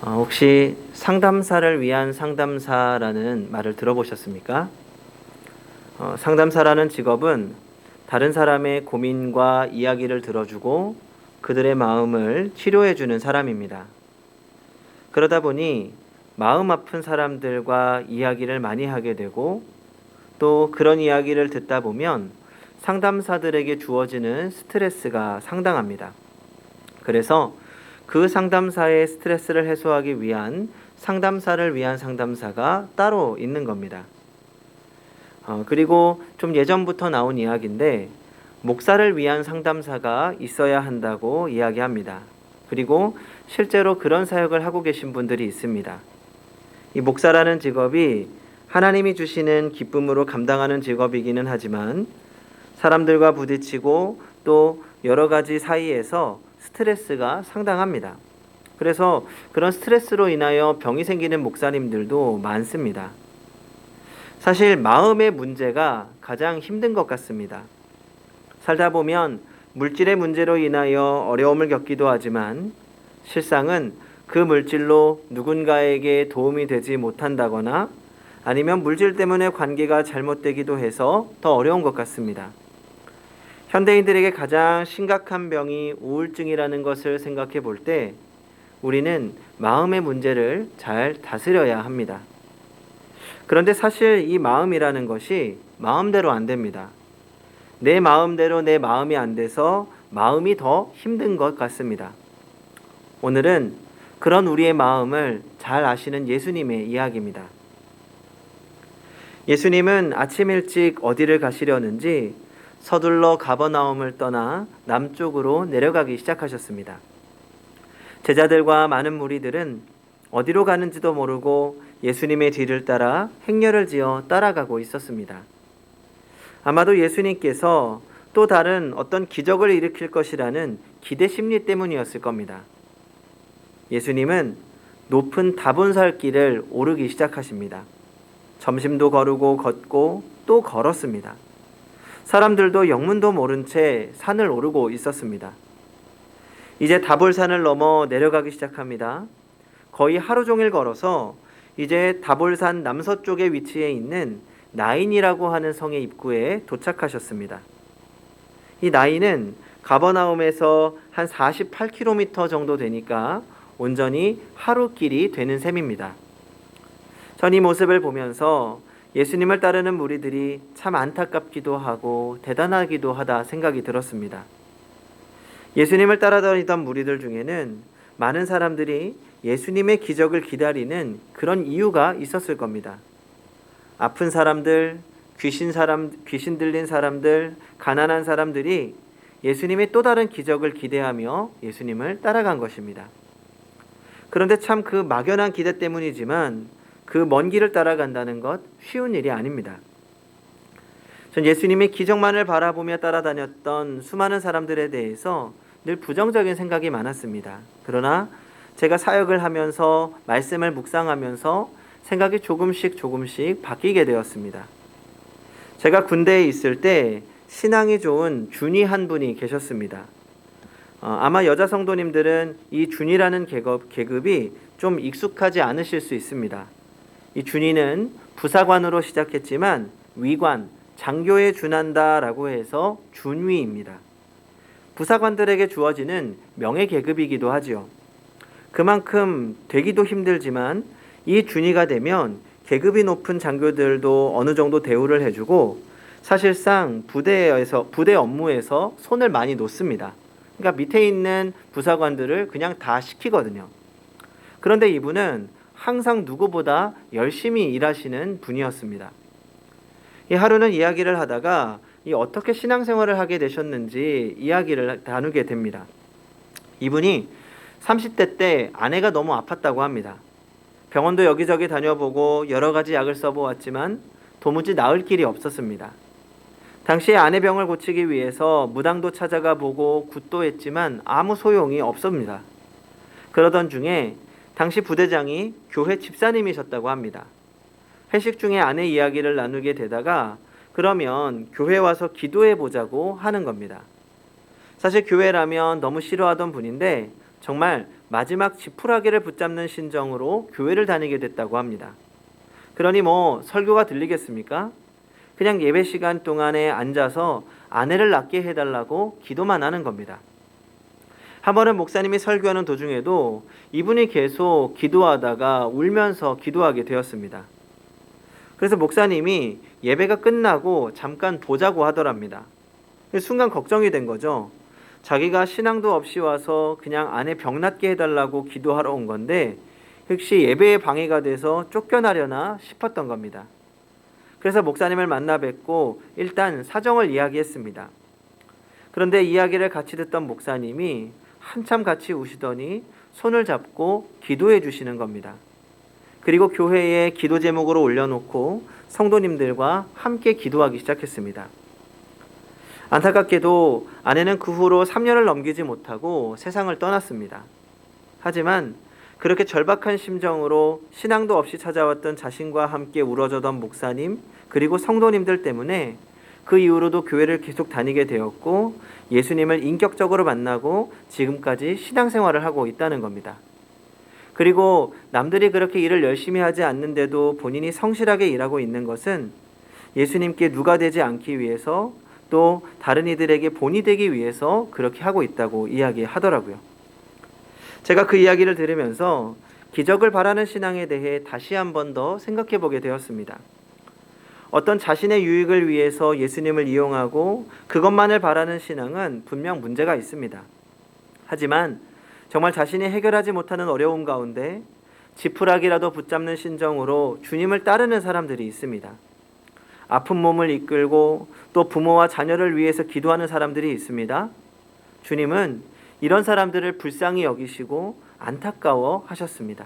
혹시 상담사를 위한 상담사라는 말을 들어보셨습니까? 상담사라는 직업은 다른 사람의 고민과 이야기를 들어주고 그들의 마음을 치료해주는 사람입니다. 그러다 보니 마음 아픈 사람들과 이야기를 많이 하게 되고 또 그런 이야기를 듣다 보면 상담사들에게 주어지는 스트레스가 상당합니다. 그래서 그 상담사의 스트레스를 해소하기 위한 상담사를 위한 상담사가 따로 있는 겁니다. 그리고 좀 예전부터 나온 이야기인데 목사를 위한 상담사가 있어야 한다고 이야기합니다. 그리고 실제로 그런 사역을 하고 계신 분들이 있습니다. 이 목사라는 직업이 하나님이 주시는 기쁨으로 감당하는 직업이기는 하지만 사람들과 부딪히고 또 여러 가지 사이에서 스트레스가 상당합니다. 그래서 그런 스트레스로 인하여 병이 생기는 목사님들도 많습니다. 사실 마음의 문제가 가장 힘든 것 같습니다. 살다 보면 물질의 문제로 인하여 어려움을 겪기도 하지만 실상은 그 물질로 누군가에게 도움이 되지 못한다거나 아니면 물질 때문에 관계가 잘못되기도 해서 더 어려운 것 같습니다. 현대인들에게 가장 심각한 병이 우울증이라는 것을 생각해 볼 때 우리는 마음의 문제를 잘 다스려야 합니다. 그런데 사실 이 마음이라는 것이 마음대로 안 됩니다. 내 마음대로 내 마음이 안 돼서 마음이 더 힘든 것 같습니다. 오늘은 그런 우리의 마음을 잘 아시는 예수님의 이야기입니다. 예수님은 아침 일찍 어디를 가시려는지 서둘러 가버나움을 떠나 남쪽으로 내려가기 시작하셨습니다. 제자들과 많은 무리들은 어디로 가는지도 모르고 예수님의 뒤를 따라 행렬을 지어 따라가고 있었습니다. 아마도 예수님께서 또 다른 어떤 기적을 일으킬 것이라는 기대 심리 때문이었을 겁니다. 예수님은 높은 다본살길을 오르기 시작하십니다. 점심도 거르고 걷고 또 걸었습니다. 사람들도 영문도 모른 채 산을 오르고 있었습니다. 이제 다볼산을 넘어 내려가기 시작합니다. 거의 하루 종일 걸어서 이제 다볼산 남서쪽에 위치해 있는 나인이라고 하는 성의 입구에 도착하셨습니다. 이 나인은 가버나움에서 한 48km 정도 되니까 온전히 하루길이 되는 셈입니다. 전 이 모습을 보면서 예수님을 따르는 무리들이 참 안타깝기도 하고 대단하기도 하다 생각이 들었습니다. 예수님을 따라다니던 무리들 중에는 많은 사람들이 예수님의 기적을 기다리는 그런 이유가 있었을 겁니다. 아픈 사람들, 귀신 들린 사람들, 가난한 사람들이 예수님의 또 다른 기적을 기대하며 예수님을 따라간 것입니다. 그런데 참 그 막연한 기대 때문이지만 그 먼 길을 따라간다는 것 쉬운 일이 아닙니다. 전 예수님의 기적만을 바라보며 따라다녔던 수많은 사람들에 대해서 늘 부정적인 생각이 많았습니다. 그러나 제가 사역을 하면서 말씀을 묵상하면서 생각이 조금씩 바뀌게 되었습니다. 제가 군대에 있을 때 신앙이 좋은 준이 한 분이 계셨습니다. 아마 여자 성도님들은 이 준이라는 계급이 좀 익숙하지 않으실 수 있습니다. 이 준이는 부사관으로 시작했지만 위관, 장교에 준한다라고 해서 준위입니다. 부사관들에게 주어지는 명예 계급이기도 하지요. 그만큼 되기도 힘들지만 이 준위가 되면 계급이 높은 장교들도 어느 정도 대우를 해주고 사실상 부대 업무에서 손을 많이 놓습니다. 그러니까 밑에 있는 부사관들을 그냥 다 시키거든요. 그런데 이분은 항상 누구보다 열심히 일하시는 분이었습니다. 이 하루는 이야기를 하다가 어떻게 신앙생활을 하게 되셨는지 이야기를 나누게 됩니다. 이분이 30대 때 아내가 너무 아팠다고 합니다. 병원도 여기저기 다녀보고 여러 가지 약을 써보았지만 도무지 나을 길이 없었습니다. 당시에 아내 병을 고치기 위해서 무당도 찾아가 보고 굿도 했지만 아무 소용이 없습니다. 그러던 중에 당시 부대장이 교회 집사님이셨다고 합니다. 회식 중에 아내 이야기를 나누게 되다가 그러면 교회 와서 기도해 보자고 하는 겁니다. 사실 교회라면 너무 싫어하던 분인데 정말 마지막 지푸라기를 붙잡는 심정으로 교회를 다니게 됐다고 합니다. 그러니 설교가 들리겠습니까? 그냥 예배 시간 동안에 앉아서 아내를 낫게 해달라고 기도만 하는 겁니다. 한 번은 목사님이 설교하는 도중에도 이분이 계속 기도하다가 울면서 기도하게 되었습니다. 그래서 목사님이 예배가 끝나고 잠깐 보자고 하더랍니다. 순간 걱정이 된 거죠. 자기가 신앙도 없이 와서 그냥 아내 병 낫게 해달라고 기도하러 온 건데 혹시 예배에 방해가 돼서 쫓겨나려나 싶었던 겁니다. 그래서 목사님을 만나 뵙고 일단 사정을 이야기했습니다. 그런데 이야기를 같이 듣던 목사님이 한참 같이 우시더니 손을 잡고 기도해 주시는 겁니다. 그리고 교회에 기도 제목으로 올려놓고 성도님들과 함께 기도하기 시작했습니다. 안타깝게도 아내는 그 후로 3년을 넘기지 못하고 세상을 떠났습니다. 하지만 그렇게 절박한 심정으로 신앙도 없이 찾아왔던 자신과 함께 울어주던 목사님 그리고 성도님들 때문에 그 이후로도 교회를 계속 다니게 되었고 예수님을 인격적으로 만나고 지금까지 신앙생활을 하고 있다는 겁니다. 그리고 남들이 그렇게 일을 열심히 하지 않는데도 본인이 성실하게 일하고 있는 것은 예수님께 누가 되지 않기 위해서 또 다른 이들에게 본이 되기 위해서 그렇게 하고 있다고 이야기하더라고요. 제가 그 이야기를 들으면서 기적을 바라는 신앙에 대해 다시 한 번 더 생각해 보게 되었습니다. 어떤 자신의 유익을 위해서 예수님을 이용하고 그것만을 바라는 신앙은 분명 문제가 있습니다. 하지만 정말 자신이 해결하지 못하는 어려움 가운데 지푸라기라도 붙잡는 심정으로 주님을 따르는 사람들이 있습니다. 아픈 몸을 이끌고 또 부모와 자녀를 위해서 기도하는 사람들이 있습니다. 주님은 이런 사람들을 불쌍히 여기시고 안타까워 하셨습니다.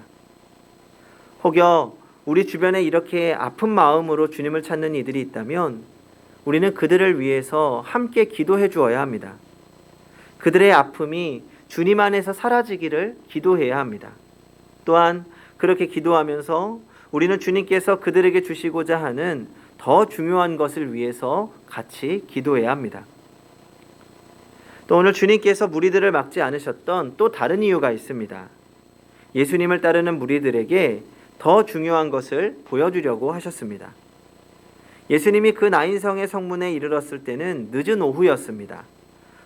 혹여 우리 주변에 이렇게 아픈 마음으로 주님을 찾는 이들이 있다면 우리는 그들을 위해서 함께 기도해 주어야 합니다. 그들의 아픔이 주님 안에서 사라지기를 기도해야 합니다. 또한 그렇게 기도하면서 우리는 주님께서 그들에게 주시고자 하는 더 중요한 것을 위해서 같이 기도해야 합니다. 또 오늘 주님께서 무리들을 막지 않으셨던 또 다른 이유가 있습니다. 예수님을 따르는 무리들에게 더 중요한 것을 보여주려고 하셨습니다. 예수님이 그 나인성의 성문에 이르렀을 때는 늦은 오후였습니다.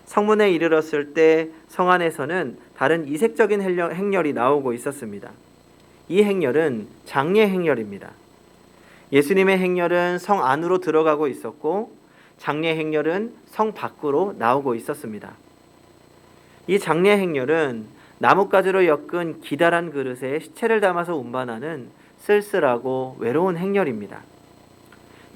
성문에 이르렀을 때 성 안에서는 다른 이색적인 행렬이 나오고 있었습니다. 이 행렬은 장례 행렬입니다. 예수님의 행렬은 성 안으로 들어가고 있었고 장례 행렬은 성 밖으로 나오고 있었습니다. 이 장례 행렬은 나뭇가지로 엮은 기다란 그릇에 시체를 담아서 운반하는 쓸쓸하고 외로운 행렬입니다.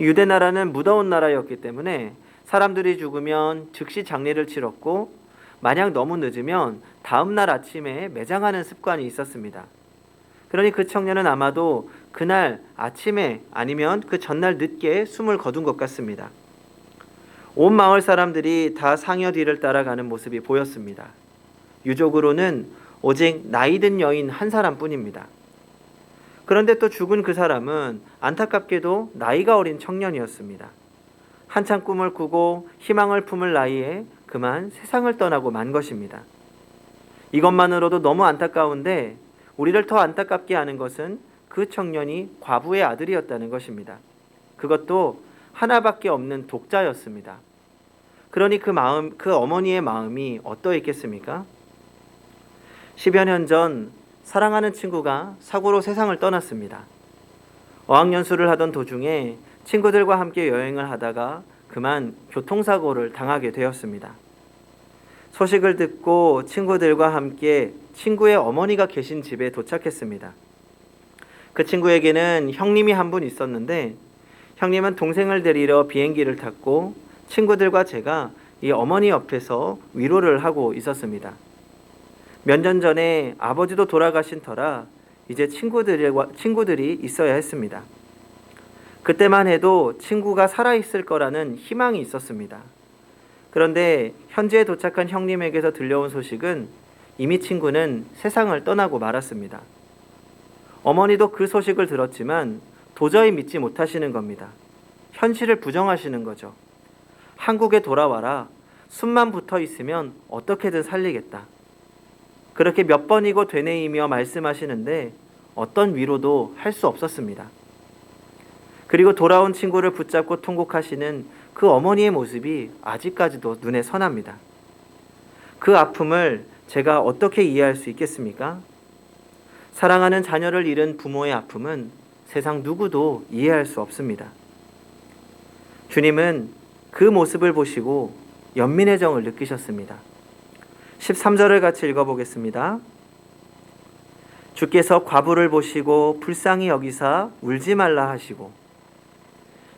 유대 나라는 무더운 나라였기 때문에 사람들이 죽으면 즉시 장례를 치렀고 만약 너무 늦으면 다음 날 아침에 매장하는 습관이 있었습니다. 그러니 그 청년은 아마도 그날 아침에 아니면 그 전날 늦게 숨을 거둔 것 같습니다. 온 마을 사람들이 다 상여 뒤를 따라가는 모습이 보였습니다. 유족으로는 오직 나이든 여인 한 사람뿐입니다. 그런데 또 죽은 그 사람은 안타깝게도 나이가 어린 청년이었습니다. 한창 꿈을 꾸고 희망을 품을 나이에 그만 세상을 떠나고 만 것입니다. 이것만으로도 너무 안타까운데 우리를 더 안타깝게 하는 것은 그 청년이 과부의 아들이었다는 것입니다. 그것도 하나밖에 없는 독자였습니다. 그러니 그 어머니의 마음이 어떠했겠습니까? 10여 년 전 사랑하는 친구가 사고로 세상을 떠났습니다. 어학연수를 하던 도중에 친구들과 함께 여행을 하다가 그만 교통사고를 당하게 되었습니다. 소식을 듣고 친구들과 함께 친구의 어머니가 계신 집에 도착했습니다. 그 친구에게는 형님이 한 분 있었는데 형님은 동생을 데리러 비행기를 탔고 친구들과 제가 이 어머니 옆에서 위로를 하고 있었습니다. 몇 년 전에 아버지도 돌아가신 터라 이제 친구들이 있어야 했습니다. 그때만 해도 친구가 살아있을 거라는 희망이 있었습니다. 그런데 현지에 도착한 형님에게서 들려온 소식은 이미 친구는 세상을 떠나고 말았습니다. 어머니도 그 소식을 들었지만 도저히 믿지 못하시는 겁니다. 현실을 부정하시는 거죠. 한국에 돌아와라. 숨만 붙어 있으면 어떻게든 살리겠다. 그렇게 몇 번이고 되뇌이며 말씀하시는데 어떤 위로도 할 수 없었습니다. 그리고 돌아온 친구를 붙잡고 통곡하시는 그 어머니의 모습이 아직까지도 눈에 선합니다. 그 아픔을 제가 어떻게 이해할 수 있겠습니까? 사랑하는 자녀를 잃은 부모의 아픔은 세상 누구도 이해할 수 없습니다. 주님은 그 모습을 보시고 연민의 정을 느끼셨습니다. 13절을 같이 읽어보겠습니다. 주께서 과부를 보시고 불쌍히 여기사 울지 말라 하시고,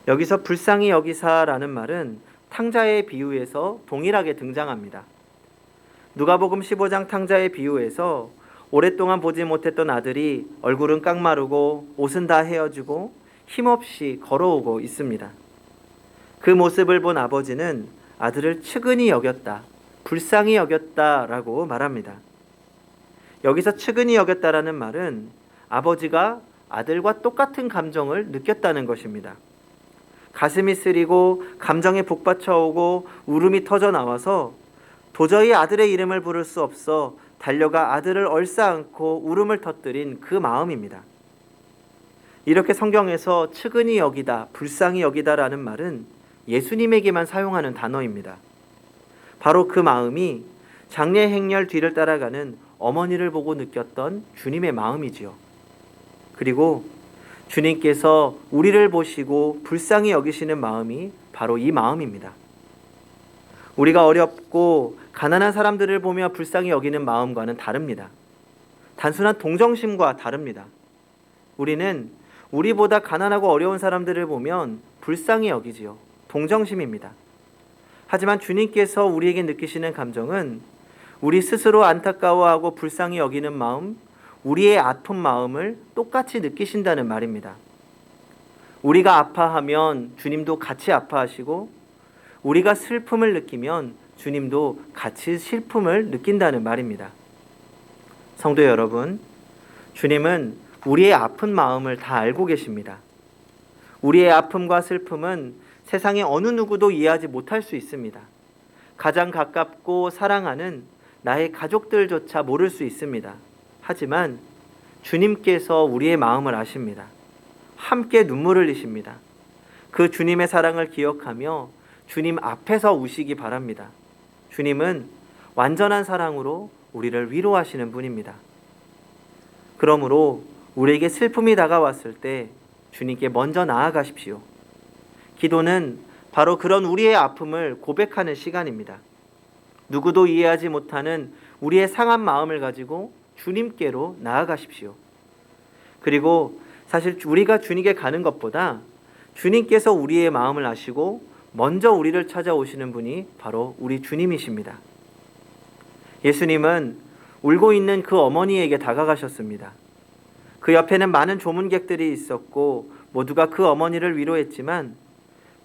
여기서 불쌍히 여기사라는 말은 탕자의 비유에서 동일하게 등장합니다. 누가복음 15장 탕자의 비유에서 오랫동안 보지 못했던 아들이 얼굴은 깡마르고 옷은 다 헤어지고 힘없이 걸어오고 있습니다. 그 모습을 본 아버지는 아들을 측은히 여겼다, 불쌍히 여겼다라고 말합니다. 여기서 측은히 여겼다라는 말은 아버지가 아들과 똑같은 감정을 느꼈다는 것입니다. 가슴이 쓰리고 감정에 북받쳐오고 울음이 터져 나와서 도저히 아들의 이름을 부를 수 없어 달려가 아들을 얼싸안고 울음을 터뜨린 그 마음입니다. 이렇게 성경에서 측은히 여기다, 불쌍히 여기다라는 말은 예수님에게만 사용하는 단어입니다. 바로 그 마음이 장례 행렬 뒤를 따라가는 어머니를 보고 느꼈던 주님의 마음이지요. 그리고 주님께서 우리를 보시고 불쌍히 여기시는 마음이 바로 이 마음입니다. 우리가 어렵고 가난한 사람들을 보며 불쌍히 여기는 마음과는 다릅니다. 단순한 동정심과 다릅니다. 우리는 우리보다 가난하고 어려운 사람들을 보면 불쌍히 여기지요. 동정심입니다. 하지만 주님께서 우리에게 느끼시는 감정은 우리 스스로 안타까워하고 불쌍히 여기는 마음, 우리의 아픈 마음을 똑같이 느끼신다는 말입니다. 우리가 아파하면 주님도 같이 아파하시고, 우리가 슬픔을 느끼면 주님도 같이 슬픔을 느낀다는 말입니다. 성도 여러분, 주님은 우리의 아픈 마음을 다 알고 계십니다. 우리의 아픔과 슬픔은 세상의 어느 누구도 이해하지 못할 수 있습니다. 가장 가깝고 사랑하는 나의 가족들조차 모를 수 있습니다. 하지만 주님께서 우리의 마음을 아십니다. 함께 눈물을 흘리십니다. 그 주님의 사랑을 기억하며 주님 앞에서 우시기 바랍니다. 주님은 완전한 사랑으로 우리를 위로하시는 분입니다. 그러므로 우리에게 슬픔이 다가왔을 때 주님께 먼저 나아가십시오. 기도는 바로 그런 우리의 아픔을 고백하는 시간입니다. 누구도 이해하지 못하는 우리의 상한 마음을 가지고 주님께로 나아가십시오. 그리고 사실 우리가 주님께 가는 것보다 주님께서 우리의 마음을 아시고 먼저 우리를 찾아오시는 분이 바로 우리 주님이십니다. 예수님은 울고 있는 그 어머니에게 다가가셨습니다. 그 옆에는 많은 조문객들이 있었고 모두가 그 어머니를 위로했지만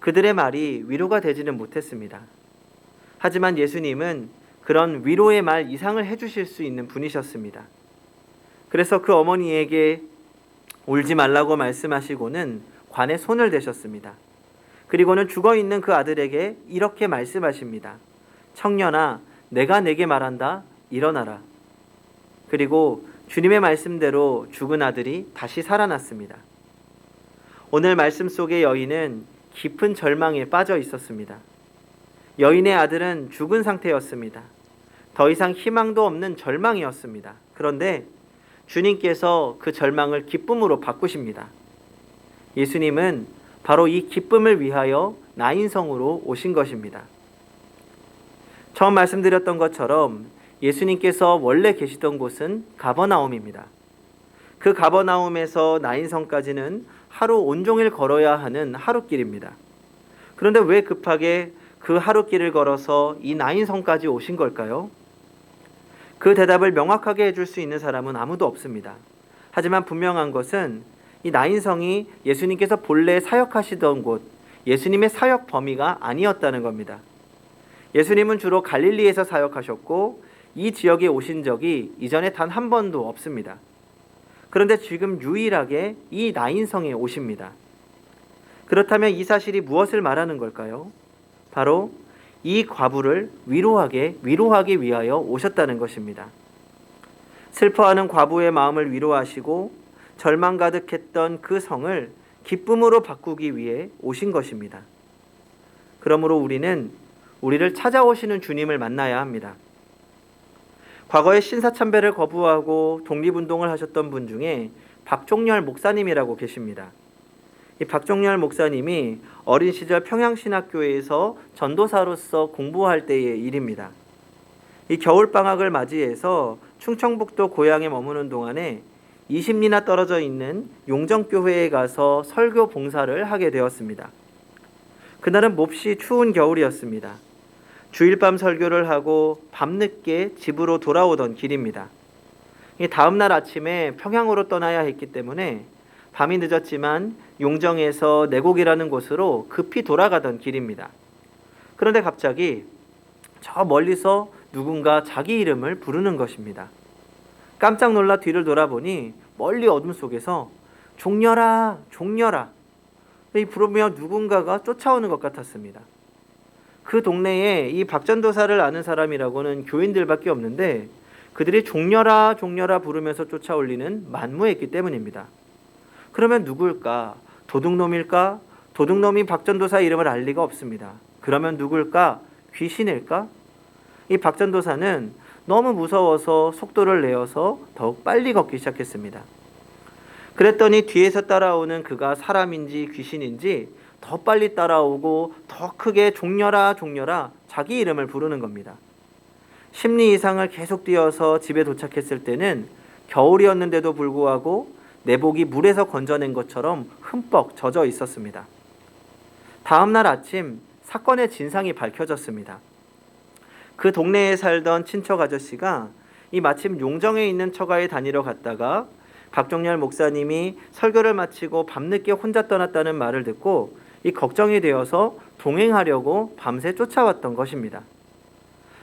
그들의 말이 위로가 되지는 못했습니다. 하지만 예수님은 그런 위로의 말 이상을 해주실 수 있는 분이셨습니다. 그래서 그 어머니에게 울지 말라고 말씀하시고는 관에 손을 대셨습니다. 그리고는 죽어있는 그 아들에게 이렇게 말씀하십니다. 청년아, 내가 내게 말한다. 일어나라. 그리고 주님의 말씀대로 죽은 아들이 다시 살아났습니다. 오늘 말씀 속의 여인은 깊은 절망에 빠져 있었습니다. 여인의 아들은 죽은 상태였습니다. 더 이상 희망도 없는 절망이었습니다. 그런데 주님께서 그 절망을 기쁨으로 바꾸십니다. 예수님은 바로 이 기쁨을 위하여 나인성으로 오신 것입니다. 처음 말씀드렸던 것처럼 예수님께서 원래 계시던 곳은 가버나움입니다. 그 가버나움에서 나인성까지는 하루 온종일 걸어야 하는 하루길입니다. 그런데 왜 급하게 그 하루길을 걸어서 이 나인성까지 오신 걸까요? 그 대답을 명확하게 해줄 수 있는 사람은 아무도 없습니다. 하지만 분명한 것은 이 나인성이 예수님께서 본래 사역하시던 곳, 예수님의 사역 범위가 아니었다는 겁니다. 예수님은 주로 갈릴리에서 사역하셨고 이 지역에 오신 적이 이전에 단 한 번도 없습니다. 그런데 지금 유일하게 이 나인성에 오십니다. 그렇다면 이 사실이 무엇을 말하는 걸까요? 바로 이 과부를 위로하기 위하여 오셨다는 것입니다. 슬퍼하는 과부의 마음을 위로하시고 절망 가득했던 그 성을 기쁨으로 바꾸기 위해 오신 것입니다. 그러므로 우리는 우리를 찾아오시는 주님을 만나야 합니다. 과거에 신사참배를 거부하고 독립운동을 하셨던 분 중에 박종렬 목사님이라고 계십니다. 이 박종렬 목사님이 어린 시절 평양신학교에서 전도사로서 공부할 때의 일입니다. 이 겨울방학을 맞이해서 충청북도 고향에 머무는 동안에 20리나 떨어져 있는 용정교회에 가서 설교 봉사를 하게 되었습니다. 그날은 몹시 추운 겨울이었습니다. 주일 밤 설교를 하고 밤늦게 집으로 돌아오던 길입니다. 다음 날 아침에 평양으로 떠나야 했기 때문에 밤이 늦었지만 용정에서 내곡이라는 곳으로 급히 돌아가던 길입니다. 그런데 갑자기 저 멀리서 누군가 자기 이름을 부르는 것입니다. 깜짝 놀라 뒤를 돌아보니 멀리 어둠 속에서 종려라, 종려라 이 부르며 누군가가 쫓아오는 것 같았습니다. 그 동네에 이 박전도사를 아는 사람이라고는 교인들밖에 없는데 그들이 종려라, 종려라 부르면서 쫓아올리는 만무했기 때문입니다. 그러면 누굴까? 도둑놈일까? 도둑놈이 박전도사 이름을 알 리가 없습니다. 그러면 누굴까? 귀신일까? 이 박전도사는 너무 무서워서 속도를 내어서 더욱 빨리 걷기 시작했습니다. 그랬더니 뒤에서 따라오는 그가 사람인지 귀신인지 더 빨리 따라오고 더 크게 종려라, 종려라 자기 이름을 부르는 겁니다. 10리 이상을 계속 뛰어서 집에 도착했을 때는 겨울이었는데도 불구하고 내복이 물에서 건져낸 것처럼 흠뻑 젖어 있었습니다. 다음 날 아침 사건의 진상이 밝혀졌습니다. 그 동네에 살던 친척 아저씨가 이 마침 용정에 있는 처가에 다니러 갔다가 박종렬 목사님이 설교를 마치고 밤늦게 혼자 떠났다는 말을 듣고 이 걱정이 되어서 동행하려고 밤새 쫓아왔던 것입니다.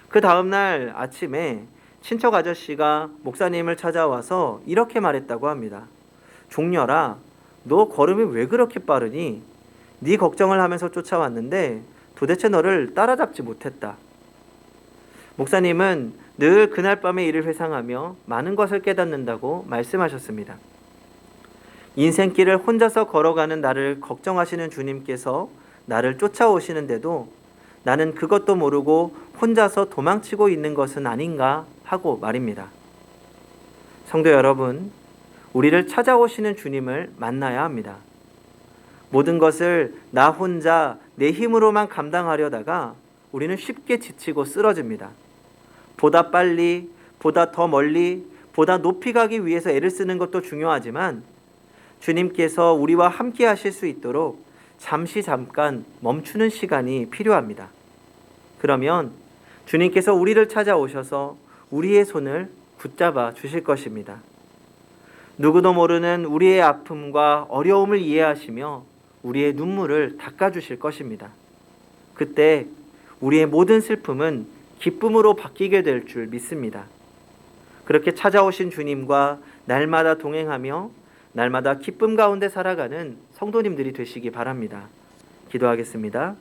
그 다음 날 아침에 친척 아저씨가 목사님을 찾아와서 이렇게 말했다고 합니다. 종렬아, 너 걸음이 왜 그렇게 빠르니? 네 걱정을 하면서 쫓아왔는데 도대체 너를 따라잡지 못했다. 목사님은 늘 그날 밤의 일을 회상하며 많은 것을 깨닫는다고 말씀하셨습니다. 인생길을 혼자서 걸어가는 나를 걱정하시는 주님께서 나를 쫓아오시는데도 나는 그것도 모르고 혼자서 도망치고 있는 것은 아닌가 하고 말입니다. 성도 여러분, 우리를 찾아오시는 주님을 만나야 합니다. 모든 것을 나 혼자 내 힘으로만 감당하려다가 우리는 쉽게 지치고 쓰러집니다. 보다 빨리, 보다 더 멀리, 보다 높이 가기 위해서 애를 쓰는 것도 중요하지만 주님께서 우리와 함께 하실 수 있도록 잠깐 멈추는 시간이 필요합니다. 그러면 주님께서 우리를 찾아오셔서 우리의 손을 붙잡아 주실 것입니다. 누구도 모르는 우리의 아픔과 어려움을 이해하시며 우리의 눈물을 닦아주실 것입니다. 그때 우리의 모든 슬픔은 기쁨으로 바뀌게 될 줄 믿습니다. 그렇게 찾아오신 주님과 날마다 동행하며 날마다 기쁨 가운데 살아가는 성도님들이 되시기 바랍니다. 기도하겠습니다.